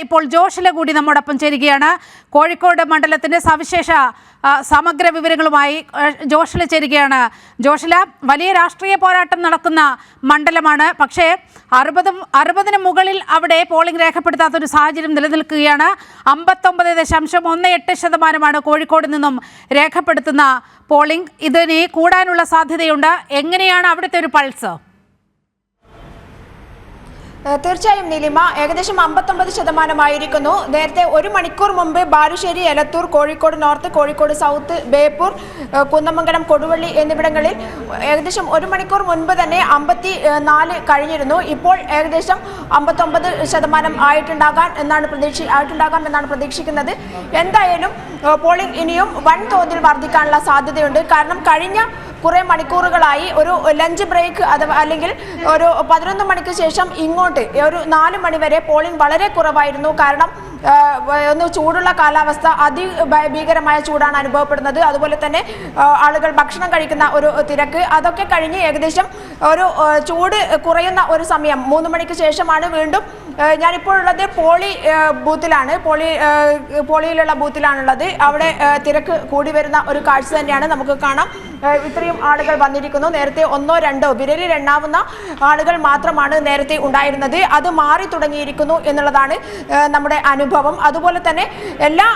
ഇപ്പോൾ ജോഷില കൂടി നമ്മോടൊപ്പം ചേരുകയാണ്. കോഴിക്കോട് മണ്ഡലത്തിന്റെ സവിശേഷ സമഗ്ര വിവരങ്ങളുമായി ജോഷില ചേരുകയാണ്. ജോഷില, വലിയ രാഷ്ട്രീയ പോരാട്ടം നടക്കുന്ന മണ്ഡലമാണ്. പക്ഷേ 60-ന് മുകളിൽ അവിടെ പോളിംഗ് രേഖപ്പെടുത്താത്തൊരു സാഹചര്യം നിലനിൽക്കുകയാണ്. 59.18% കോഴിക്കോട് നിന്നും രേഖപ്പെടുത്തുന്ന പോളിംഗ്. ഇതിനെ കൂടാനുള്ള സാധ്യതയുണ്ട്. എങ്ങനെയാണ് അവിടുത്തെ ഒരു പൾസ്? തീർച്ചയായും നീലിമ, ഏകദേശം 59% നേരത്തെ ഒരു മണിക്കൂർ മുമ്പ് ബാലുശ്ശേരി, എലത്തൂർ, കോഴിക്കോട് നോർത്ത്, കോഴിക്കോട് സൗത്ത്, ബേപ്പൂർ, കുന്നമംഗലം, കൊടുവള്ളി എന്നിവിടങ്ങളിൽ ഏകദേശം ഒരു മണിക്കൂർ മുൻപ് തന്നെ 54 കഴിഞ്ഞിരുന്നു. ഇപ്പോൾ ഏകദേശം 59% ആയിട്ടുണ്ടാകാം എന്നാണ് പ്രതീക്ഷിക്കുന്നത്. എന്തായാലും പോളിംഗ് ഇനിയും വൻതോതിൽ വർദ്ധിക്കാനുള്ള സാധ്യതയുണ്ട്. കാരണം കഴിഞ്ഞ കുറേ മണിക്കൂറുകളായി ഒരു ലഞ്ച് ബ്രേക്ക് അല്ലെങ്കിൽ ഒരു 11 മണിക്ക് ശേഷം ഇങ്ങോട്ട് ഒരു 4 മണി വരെ പോളിംഗ് വളരെ കുറവായിരുന്നു. കാരണം ഒന്ന് ചൂടുള്ള കാലാവസ്ഥ, അതിഭീകരമായ ചൂടാണ് അനുഭവപ്പെടുന്നത്. അതുപോലെ തന്നെ ആളുകൾ ഭക്ഷണം കഴിക്കുന്ന ഒരു തിരക്ക്, അതൊക്കെ കഴിഞ്ഞ് ഏകദേശം ഒരു ചൂട് കുറയുന്ന ഒരു സമയം 3 മണിക്ക് ശേഷമാണ് വീണ്ടും ഞാനിപ്പോൾ ഉള്ളത് ബൂത്തിലാണ്. പോളിയിലുള്ള ബൂത്തിലാണുള്ളത്. അവിടെ തിരക്ക് കൂടി വരുന്ന ഒരു കാഴ്ച തന്നെയാണ് നമുക്ക് കാണാം. ഇത്രയും ആളുകൾ വന്നിരിക്കുന്നു. നേരത്തെ 1-2 വിരലിൽ എണ്ണാവുന്ന ആളുകൾ മാത്രമാണ് നേരത്തെ ഉണ്ടായിരുന്നത്. അത് മാറി തുടങ്ങിയിരിക്കുന്നു എന്നുള്ളതാണ് നമ്മുടെ അനുഭവം. അതുപോലെ തന്നെ എല്ലാ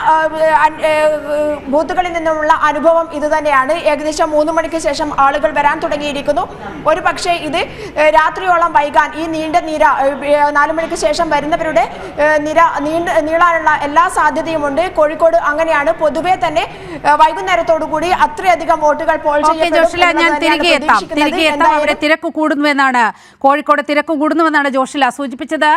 ബൂത്തുകളിൽ നിന്നുമുള്ള അനുഭവം ഇത് തന്നെയാണ്. ഏകദേശം 3 മണിക്ക് ശേഷം ആളുകൾ വരാൻ തുടങ്ങിയിരിക്കുന്നു. ഒരു പക്ഷേ ഇത് രാത്രിയോളം വൈകാൻ, ഈ നീണ്ട നിര 4 മണിക്ക് ശേഷം വരുന്നവരുടെ നിര നീളാനുള്ള എല്ലാ സാധ്യതയുമുണ്ട്. കോഴിക്കോട് അങ്ങനെയാണ്. പൊതുവെ തന്നെ വൈകുന്നേരത്തോടു കൂടി അത്രയധികം വോട്ടുകൾ ഞാൻ തിരികെ എത്താം. അവിടെ തിരക്ക് കൂടുന്നുവെന്നാണ്, കോഴിക്കോട് തിരക്ക് കൂടുന്നുവെന്നാണ് ജോഷില സൂചിപ്പിച്ചത്.